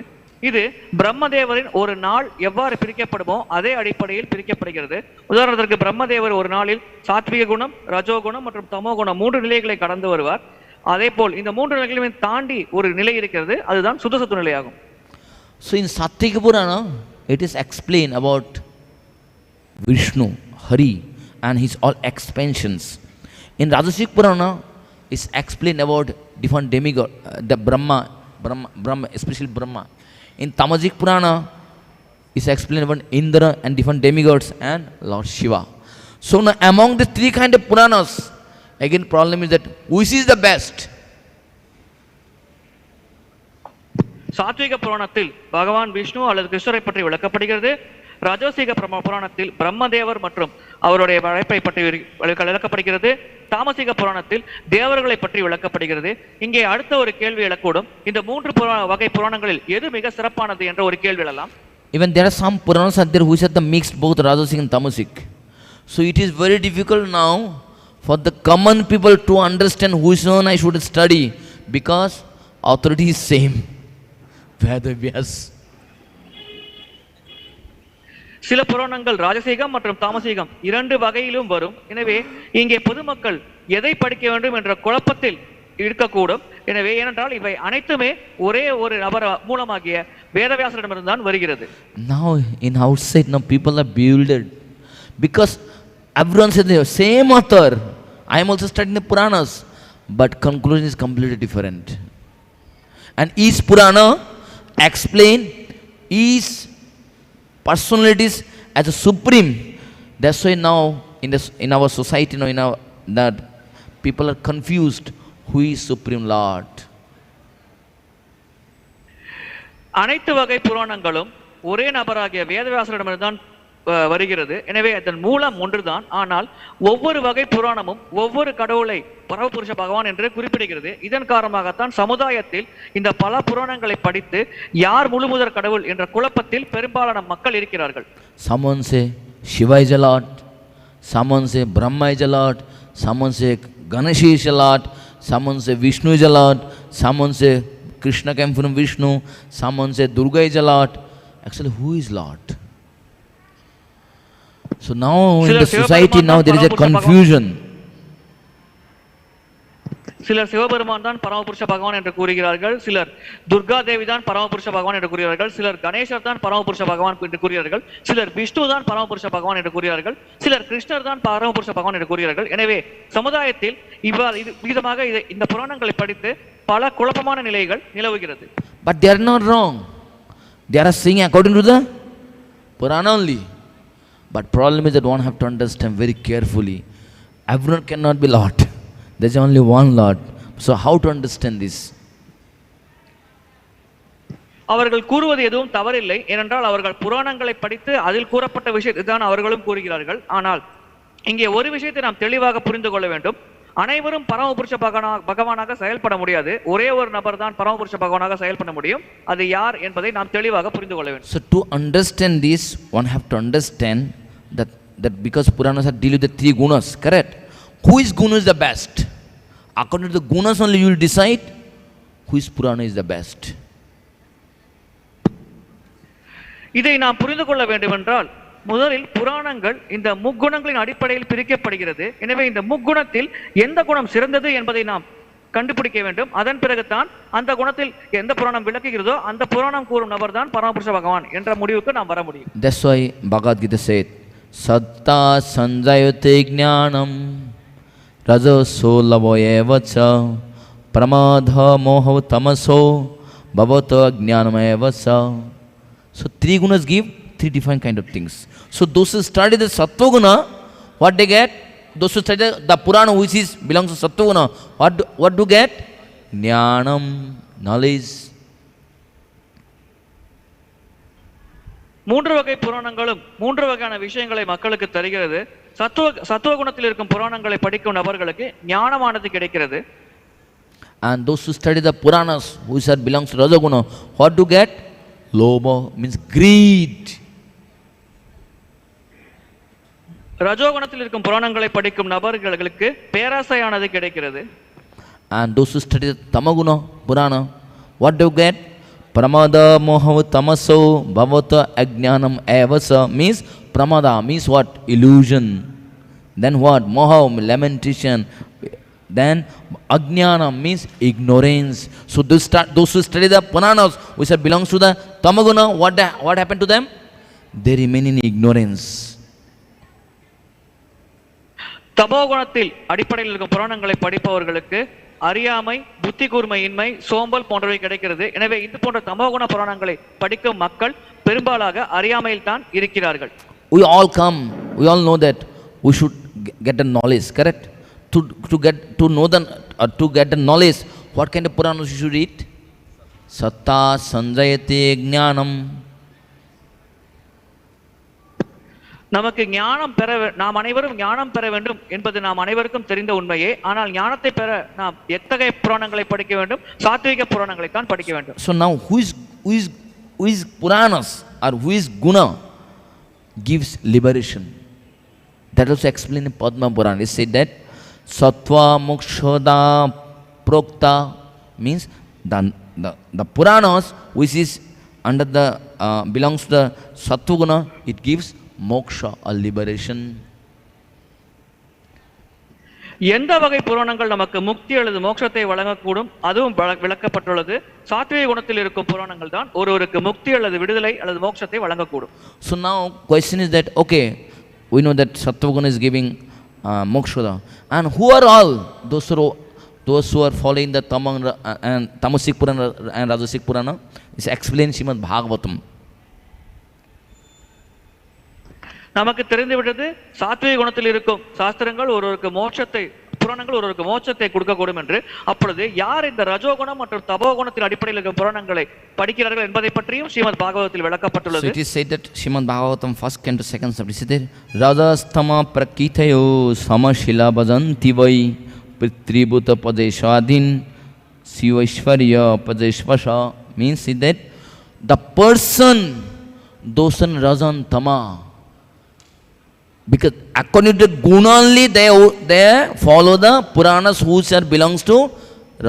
இது பிரம்மதேவரின் ஒரு நாள் எவ்வாறு பிரிக்கப்படுமோ அதே அடிப்படையில் பிரிக்கப்படுகிறது. உதாரணத்திற்கு பிரம்மதேவர் ஒரு நாளில் சாத்விக குணம், ரஜோகுணம் மற்றும் தமோ குணம் 3 நிலைகளை கடந்து வருவார். அதே போல் இந்த 3 நிலைகளையும் தாண்டி ஒரு நிலை இருக்கிறது, அதுதான் சுத்தசத்து நிலையாகும். So in Sattvika Purana, it is explained about Viṣṇu, Hari, and his all expansions. In Rajasic Purana, it's explained about different demigod, the Brahma, especially Brahma. In Tamasic Purana, it's explained about Indra and different demigods and Lord Shiva. So now among the 3 kind of Puranas, again problem is that which is the best? சாத்விக புராணத்தில் பகவான் விஷ்ணு அல்லது கிருஷ்ணரை பற்றி விளக்கப்படுகிறது. ராஜசீக புராணத்தில் பிரம்மதேவர் மற்றும் அவருடைய படைப்பை பற்றி விளக்கப்படுகிறது. தாமசிக புராணத்தில் தேவர்களை பற்றி விளக்கப்படுகிறது. இங்கே அடுத்த ஒரு கேள்வி எழக்கூடும், இந்த 3 வகை புராணங்களில் எது மிக சிறப்பானது என்ற ஒரு கேள்வி எழலாம். Even there are some Puranas out there which are the mixed both Rajasic and Tamasic. So it is very difficult now for the common people to understand which one I should study, because authority is same. Vedavyas. சில புராணங்கள் ராஜசீகம் மற்றும் தாமசீகம் 2 வகையிலும் வரும். எனவே இங்கே பொதுமக்கள் எதை படிக்க வேண்டும் என்ற குழப்பத்தில் இருக்கக்கூடும். எனவே ஏனென்றால் இவை அனைத்துமே ஒரே ஒரு நபர் மூலமாகிய வேதவியாசரிடமிருந்து தான் வருகிறது. Now in outside now people are bewildered because everyone says the same author. I am also studying the Puranas, but conclusion is completely different. And each Purana explain each personalities as a supreme. That's why now in our society now that people are confused who is Supreme Lord. அனைத்து வகை புராணங்களும் ஒரே நபராகிய வேதவியாசரிடமிருந்து தான் வருகிறது. எனவே அதன் மூலம் ஒன்றுதான். ஆனால் ஒவ்வொரு வகை புராணமும் ஒவ்வொரு கடவுளை பரமபுருஷ பகவான் என்று குறிப்பிடுகிறது. இதன் காரணமாகத்தான் சமுதாயத்தில் இந்த பல புராணங்களை படித்து யார் முழுமுதற் கடவுள் என்ற குழப்பத்தில் பெரும்பாலான மக்கள் இருக்கிறார்கள். Someone say Shiva is a Lord, someone say Brahma is a Lord, someone say Ganesha is a Lord, someone say Viṣṇu is a Lord, someone say Krishna came from Viṣṇu, someone say Durga is a Lord. Actually, who is Lord? So now in the society now there is a confusion. சிலர் சிவபெருமான் தான் பரமபுருஷ பகவான் என்று கூறுகிறார்கள், சிலர் துர்கா தேவி தான் பரமபுருஷ பகவான் என்று கூறுகிறார்கள், சிலர் கணேசர் தான் பரமபுருஷ பகவான் என்று கூறுகிறார்கள், சிலர் விஷ்ணு தான் பரமபுருஷ பகவான் என்று கூறுகிறார்கள், சிலர் கிருஷ்ணர் தான் பரமபுருஷ பகவான் என்று கூறுகிறார்கள். எனவே சமுதாயத்தில் விதமாக இந்த புராணங்களை படித்து பல குழப்பமான நிலைகள் நிலவுகிறது. But they are not wrong. They are saying according to the Purana only. But problem is that one have to understand very carefully. Everyone cannot be Lord. There is only one Lord. So how to understand this? அவர்கள் கூறுவது எதுவும் தவறில்லை. ஏனென்றால் அவர்கள் புராணங்களை படித்து அதில் கூறப்பட்ட விஷயத்தை தான் அவர்களும் கூறுகிறார்கள். ஆனால் இங்கே ஒரு விஷயத்தை நாம் தெளிவாக புரிந்து கொள்ள வேண்டும். அனைவரும் பரமபுருஷ பகவானாக செயல்பட முடியாது. ஒரே ஒரு நபர் தான் பரமபுருஷ பகவானாக செயல்பட முடியும். அது யார் என்பதை நாம் தெளிவாக புரிந்து கொள்ள வேண்டும். So to understand this, one have to understand that because Puranas are deal with the 3 gunas, correct? Who is guna is the best? According to the gunas only you will decide who is Purana is the best. இதை நாம் புரிந்து கொள்ள வேண்டும் என்றால் முதலில் புராணங்கள் இந்த முக்குணங்களின் அடிப்படையில் பிரிக்கப்படுகிறது. எனவே இந்த முக்குணத்தில் எந்த குணம் சிறந்தது என்பதை நாம் கண்டுபிடிக்க வேண்டும். அதன் பிறகுதான் அந்த குணத்தில் எந்த புராணம் விளக்குகிறதோ அந்த புராணம் கூறும் நபர் தான் பரமபுருஷ பகவான் என்ற முடிவுக்கு நாம் வர முடியும். That's why Bhagavad Gita said, Satta sanjayate jnanam rajaso lavo eva ca pramadha moha tamaso bhavata jnanam eva ca. So three gunas give three different kind of things. So those who study the sattva guna, what they get? Those who study the Purana which is belongs to sattva guna, what do get? Jnanam, knowledge. மூன்று வகை புராணங்களும் மூன்று வகையான விஷயங்களை மக்களுக்கு தருகிறது. சத்துவ குணத்தில் இருக்கும் புராணங்களை படிக்கும் நபர்களுக்கு ஞானமானது கிடைக்கிறது. And those who study the Puranas which are belongs to Rajaguna, what do get? Lobha means greed. ரஜோகுணத்தில் இருக்கும் புராணங்களை படிக்கும் நபர்களுக்கு பேராசையானது கிடைக்கிறது. And those who study the Tamaguna Purana, what do you get? Pramada moha tamaso bhavata ajnanam evasa means pramada means what? Illusion. Then what? Moha, lamentation. Then ajnanam means ignorance. So those who study the Puranas which are belongs to the Tamaguna, what happened to them? They remain in ignorance. தமோகுணத்தில் அடிப்படையில் இருக்கும் புராணங்களை படிப்பவர்களுக்கு அறியாமை, புத்தி கூர்மையின்மை, சோம்பல் போன்றவை கிடைக்கிறது. எனவே இது போன்ற தமோகுண புராணங்களை படிக்கும் மக்கள் பெரும்பாலாக அறியாமையில் தான் இருக்கிறார்கள். We all know that we should get the knowledge, correct? To get the knowledge, what kind of Puranas you should read? Satta sanjayate jnanam. நமக்கு ஞானம் நாம் அனைவரும் ஞானம் பெற வேண்டும் என்பது நாம் அனைவருக்கும் தெரிந்த உண்மையே. ஆனால் ஞானத்தை பெற நாம் எத்தகைய புராணங்களை படிக்க வேண்டும்? சாத்விக புராணங்களை தான் படிக்க வேண்டும். So now who is Puranas or who is Guna gives liberation? That also explained in Padma Purana. It said that Sattva Mokshoda Prokta means the Puranas which is under the belongs to the Sattva Guna, it gives moksha or liberation. எந்த வகை புராணங்கள் நமக்கு முக்தி அல்லது மோட்சத்தை வழங்கக்கூடும் அதுவும் விளக்கப்பட்டுள்ளது. சாத்விக குணத்தில் இருக்கும் புராணங்கள் தான் ஒருவருக்கு முக்தி அல்லது விடுதலை அல்லது மோட்சத்தை வழங்கக்கூடும். So now question is that okay, we know that Sattva is giving moksha, and who are all those who are following the Tamasic Purana and Rajasic Purana? Is explained Srimad Bhagavatam. நமக்கு தெரிந்துவிட்டது சாத்விக குணத்தில் இருக்கும் சாஸ்திரங்கள் ஒருவருக்கு மோட்சத்தை கொடுக்கக்கூடும் என்று. அப்பொழுது யார் இந்த ரஜோகுணம் மற்றும் தபோகுணத்தின் அடிப்படையில் இருக்கும் புராணங்களை படிக்கிறார்கள் என்பதை பற்றியும் ஸ்ரீமத் பாகவதத்தில் விளக்கப்பட்டுள்ளது. So it is said that Srimad Bhagavatam first canto second chapter is there. Rajastama prakitayo samashila bhajanti vai pitribhuta padeshadin sivaishvarya padeshvasha means that the person dosan rajan tama, because according to guna only they follow the Puranas which are belongs to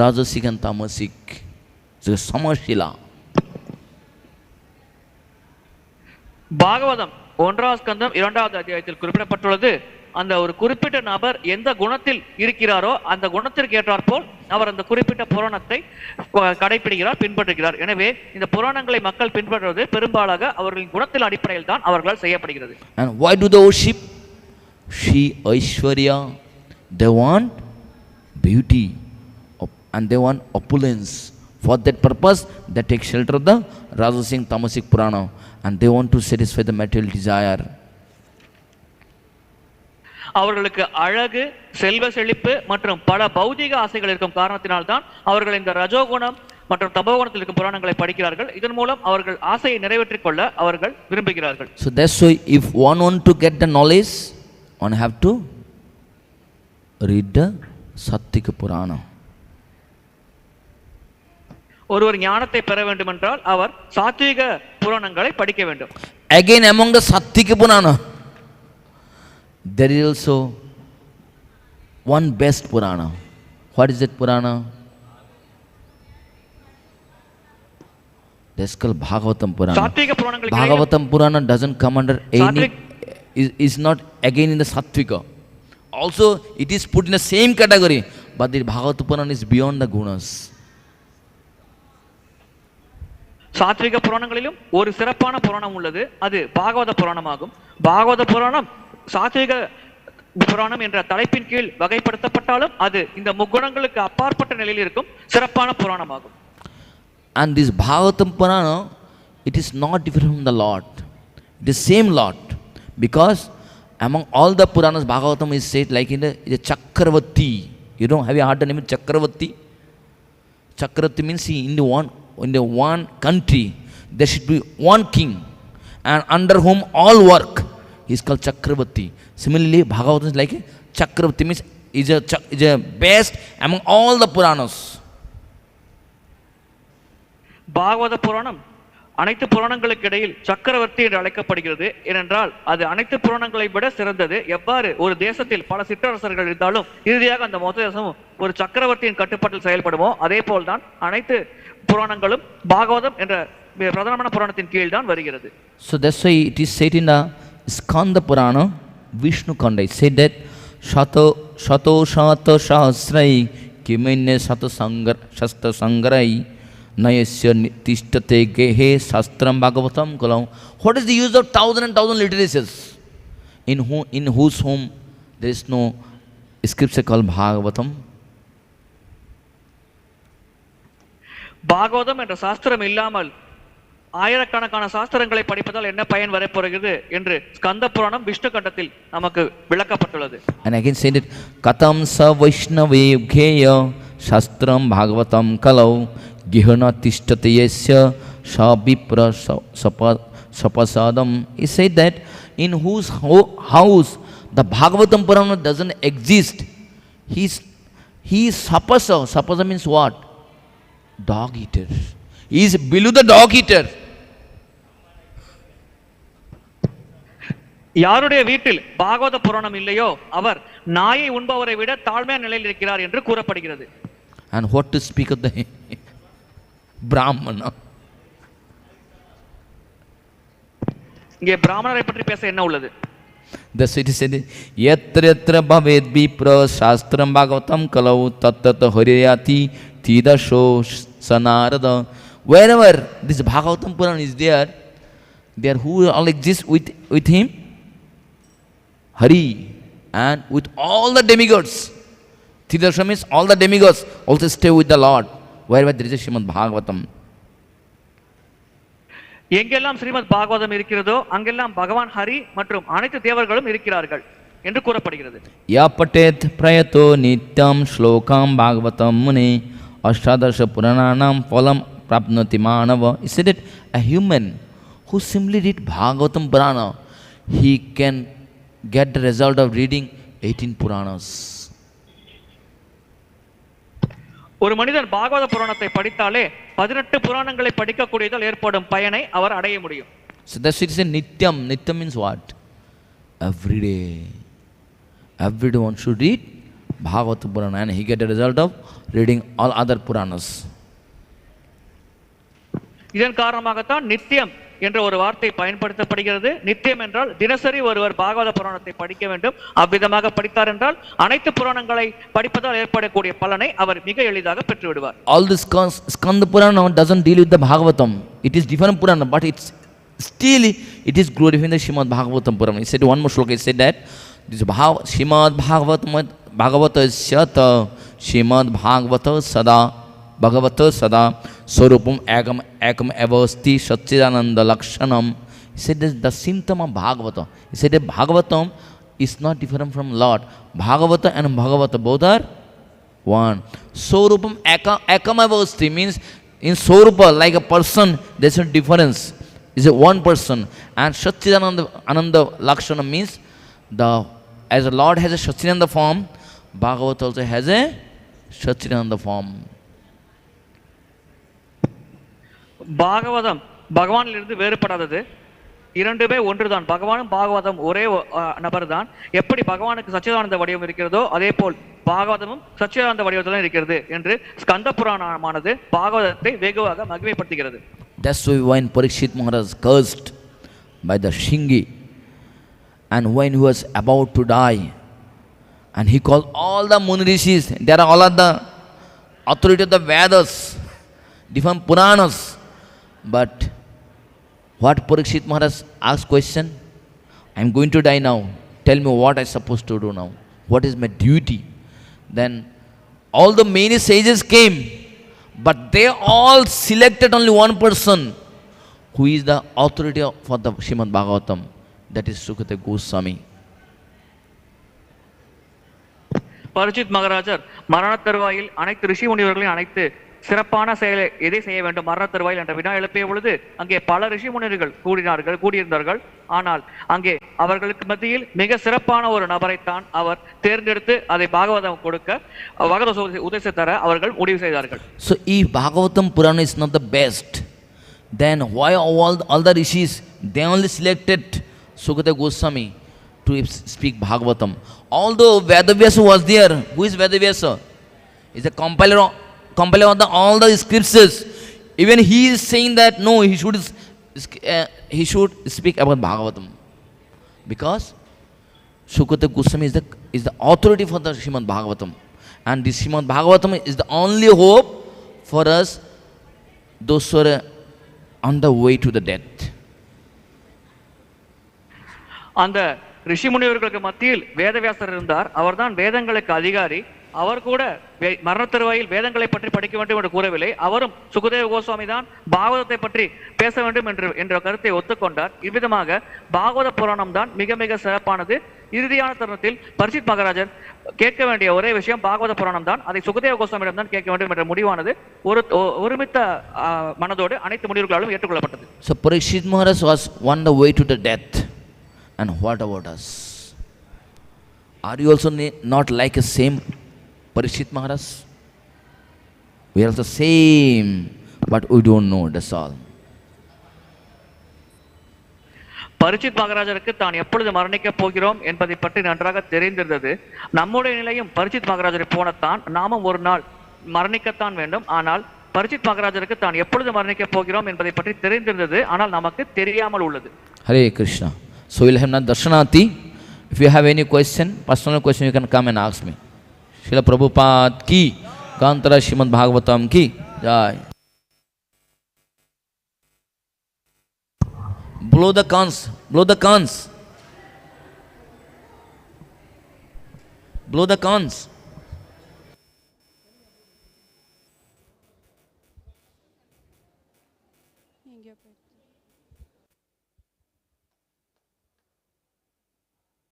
Rajasic and Tamasic. So Samashila. Bhagavatam 1வது ஸ்கந்தம் 2வது அத்தியாயத்தில் குறிப்பிடப்பட்டுள்ளது. அந்த ஒரு குறிப்பிட்ட நபர் எந்த குணத்தில் இருக்கிறாரோ அந்த குணத்திற்கு ஏற்றாற்போல் அவர் அந்த குறிப்பிட்ட புராணத்தை கடைபிடிக்கிறார், பின்பற்றுகிறார். எனவே இந்த புராணங்களை மக்கள் பின்பற்றுவது பெரும்பாலாக அவர்களின் குணத்தின் அடிப்படையில் தான் அவர்களால் செய்யப்படுகிறது. And why do they worship? Shri Aishwarya. They want beauty and they want opulence. For that purpose they take shelter of the Rajasic Tamasic Purana and they want to satisfy the material desire. அவர்களுக்கு அழகு, செல்வ செழிப்பு மற்றும் பல பௌதிக ஆசைகள் இருக்கும் காரணத்தினால் தான் அவர்கள் இந்த ரஜோகுணம் மற்றும் தபோகுணத்தில் இருக்கும் புராணங்களை படிக்கிறார்கள். இதன் மூலம் அவர்கள் ஆசையை நிறைவேற்றிக் கொள்ள அவர்கள் விரும்புகிறார்கள். So that's why if one want to get the knowledge, one have to read the Satvika Purana. ஒருவர் ஞானத்தை பெற வேண்டும் என்றால் அவர் சாத்விக புராணங்களை படிக்க வேண்டும். Again among the Satvika Purana there is also one best Purana. What is that Purana? That's called Bhagavatam Purana. Bhagavatam Purana doesn't come under any, is not again in the Sattvika. Also it is put in the same category, but the Bhagavatam Purana is beyond the gunas. சாத்விக புராணங்களிலும் ஒரு சிறப்பான புராணம் உள்ளது, அது பாகவத புராணமாகும். பாகவத புராணம் சாத்விக புராணம் என்ற தலைப்பின் கீழ் வகைப்படுத்தப்பட்டாலும் அது இந்த முக்குணங்களுக்கு அப்பாற்பட்ட நிலையில் இருக்கும் சிறப்பான புராணமாகும். And this Bhagavatam Purāṇa, it is not different from the Lord. It is same Lord. Because among all the Puranas, Bhagavatam is said like in the Chakravarti. You know, have you heard the name of Chakravarti? Chakravarti means in the one country, there should be one king, and under whom all work. He is called Chakravarti. Similarly, Bhagavatam is like a Chakravarti, means is a best among all the Puranas. பாகவத புராணம் அனைத்து புராணங்களுக்கு இடையில் சக்கரவர்த்தி என்று அழைக்கப்படுகிறது. ஏனென்றால் அது அனைத்து புராணங்களை விட சிறந்தது. எவ்வாறு ஒரு தேசத்தில் பல சிற்றரசர்கள் இருந்தாலும் இறுதியாக அந்த மொத்த தேசமும் ஒரு சக்கரவர்த்தியின் கட்டுப்பாட்டில் செயல்படுமோ அதே போல்தான் அனைத்து புராணங்களும் பாகவதம் என்ற பிரதானமான புராணத்தின் கீழ் தான் வருகிறது. So that's why it is said in the Skanda Purāṇa, Viṣṇu Kanda, it said that Shato Shata Sahasrai Kimene Sata Shasta Sangarai Nayasya Tishtate Gehe Shastram Bhagavatam Kalam. What is the use of 1,000 and 1,000 literatures in whose home there is no scripture called Bhagavatam? Bhagavatam என்ற சாஸ்திரம் இல்லாமல் ஆயிரக்கணக்கான சாஸ்திரங்களை படிப்பதால் என்ன பயன் வரப்போகிறது என்று ஸ்கந்த புராணம் விஷ்ணு கண்டத்தில் நமக்கு விளக்கப்பட்டுள்ளது. And again said it, Katam sa Vaishnave Gheya Shastram Bhagavatam Kalau Gihana Tishtate Yasya Shabipra Sapasadam. He said that in whose house the Bhagavatam Purāṇa doesn't exist, he is Sapasa. Sapasa means what? Dog eater. He is below the dog eater. யாருடைய வீட்டில் பாகவத புராணம் இல்லையோ அவர் நாயை உண்பவரை விட தாழ்மையான நிலையில் இருக்கிறார் என்று கூறப்படுகிறது. And what to speak of the Brahmana? இங்கே பிராமணரை பற்றி பேச என்ன உள்ளது? The city said, Yatra yatra bhaved vipra shastram bhagavatam kalau tattata hariyati tidasho sanarada. Wherever this Bhagavatam Purāṇa is there who all exist with him? Hari, and with all the demigods. Tidasha means all the demigods also stay with the Lord. Wherever there is a Srimad Bhagavatam. எங்கெல்லாம் ஸ்ரீமத் பாகவதம் இருக்கிறதோ அங்கெல்லாம் பகவான் ஹரி மற்றும் அனைத்து தேவர்களும் இருக்கிறார்கள் என்று கூறப்படுகிறது. Yapatet prayato nityam shlokam bhagavatam muni ashtadarsha purananam phalam prapnoti manava. He said that a human who simply read Bhagavatam Purāṇa, he can get the result of reading 18 Puranas. ஒரு மனிதன் பாகவத புராணத்தை படித்தாலே 18 புராணங்களை படிக்கக்கூடியதால் ஏற்படும் பயனை அவர் அடைய முடியும். So that's it is a nityam. Nityam means what? Every day. Everyone should read Bhagavata Purāṇa and he get the result of reading all other Puranas. இதன் காரணமாகத்தான் நித்தியம் என்ற ஒரு வார்த்தை பயன்படுத்தப்படுகிறது. நித்தியம் என்றால் தினசரி ஒருவர் பாகவத புராணத்தை படிக்க வேண்டும். அவ்விதமாக படித்தார் என்றால் அனைத்து புராணங்களை படிப்பதால் ஏற்படக்கூடிய பலனை அவர் மிக எளிதாக பெற்று விடுவார். All this Skanda Purāṇa doesn't deal with the Bhagavatam. It is different Purāṇa, but it is glorifying the Srimad Bhagavatam Purāṇa. He said one more shloka. He said that this Srimad Bhagavata Syata Srimad Bhagavata Sada Bhagavata Sada Swarupam Ekam Avasti Satchidananda Lakshanam. He said that the symptom of Bhagavata. He said that Bhagavatam is not different from Lord. Bhagavata and Bhagavata both are one. Swarupam Ekam Avasti means in Swarupa, like a person, there is a difference. Is a one person. And Satchidananda Lakshanam means as the Lord has a Satchidananda form, Bhagavata also has a Satchidananda form. Bhagavatam பகவானிலிருந்து வேறுபடாதது. இரண்டுமே ஒன்றுதான். பகவானும் பாகவதம் ஒரே நபர் தான். எப்படி பகவானுக்கு சச்சிதானந்த வடிவம் இருக்கிறதோ அதே போல் பாகவதமும் சச்சிதானந்த வடிவத்தில் இருக்கிறது என்று ஸ்கந்த புராணமானது பாகவதத்தை வெகுவாக மகிமைப்படுத்துகிறது. That's why when Parikshit Maharaj cursed by the Shingi, and when he was about to die, and he called all the muniḥs, they are all of the authority of the Vedas, different Puranas. But what Parikshit Maharaj asked question, I am going to die now. tell me what I'm supposed to do now. What is my duty? Then all the many sages came, but they all selected only one person who is the authority for the Srimad Bhagavatam. That is Sūta Gosvāmī. பரிச்சித் மகாராஜர் மரண தருவாயில் அனைத்து ரிஷி முனிவர்களையும் அனைத்து சிறப்பான செயலை எதை செய்ய வேண்டும் மரண தருவாயில் என்ற வினா எழுப்பிய பொழுது அங்கே பல ரிஷி முனிவர்கள் கூடியிருந்தார்கள். ஆனால் அங்கே அவர்களுக்கு மத்தியில் மிக சிறப்பான ஒரு நபரைத்தான் அவர் தேர்ந்தெடுத்து அதை பாகவதம் கொடுக்க பகவத உபதேசத்தை தர அவர்கள் முடிவு செய்தார்கள். So if Bhagavatam Purāṇa is not the best, then why all the rishis, they only selected Sūta Gosvāmī to speak Bhagavatam? Although Vedavyasa was there, who is Vedavyasa? Is a compiler of all the scriptures. Even he is saying that no, he should speak about Bhagavatam, because Sūta Gosvāmī is the authority for the Srimad Bhagavatam, and this Srimad Bhagavatam is the only hope for us, those who are on the way to the death. அந்த ரிஷி முனிவர்களுக்கு மத்தியில் வேதவியாசர் இருந்தார். அவர்தான் வேதங்களுக்கு அதிகாரி. அவர் கூட மரண தருவாயில் வேதங்களை பற்றி படிக்க வேண்டும் என்று கூறவில்லை. அவரும் சுகதேவ கோஸ்வாமி தான் பாகவதத்தை பற்றி பேச வேண்டும் என்ற கருத்தை ஒத்துக்கொண்டார். இவ்விதமாக பாகவத புராணம் தான் மிக மிக சிறப்பானது. இறுதியான தருணத்தில் பரிச்சித் மகாராஜர் கேட்க வேண்டிய ஒரே விஷயம் பாகவத புராணம் தான். அதை சுகதேவ கோஸ்வாமியிடம் தான் கேட்க வேண்டும் என்ற முடிவானது ஒருமித்த மனதோடு அனைத்து முனிவர்களாலும் ஏற்றுக்கொள்ளப்பட்டது. So Parikshit Maharaj was on the way to the death. And what about us? Are you also not like a same Parikshit Maharaj? We are also same, but we don't know, that's all. பரிச்சித் மகாராஜருக்கு தான் எப்பொழுது மரணிக்க போகிறோம் என்பதை பற்றி நன்றாக தெரிந்திருந்தது. நம்முடைய நிலையும் பரிச்சித் மகாராஜரை போனத்தான் நாமும் ஒரு நாள் மரணிக்கத்தான் வேண்டும். ஆனால் பரிச்சித் மகாராஜருக்கு தான் எப்பொழுது மரணிக்க போகிறோம் என்பதை பற்றி தெரிந்திருந்தது. ஆனால் நமக்கு தெரியாமல் உள்ளது. Hare Krishna. So we'll have now Darshanati. If you have any question, personal question, you can come and ask me. Srila Prabhupada ki, Kantara Srimad Bhagavatam ki, Jai. Blow the cons, blow the cons. Blow the cons.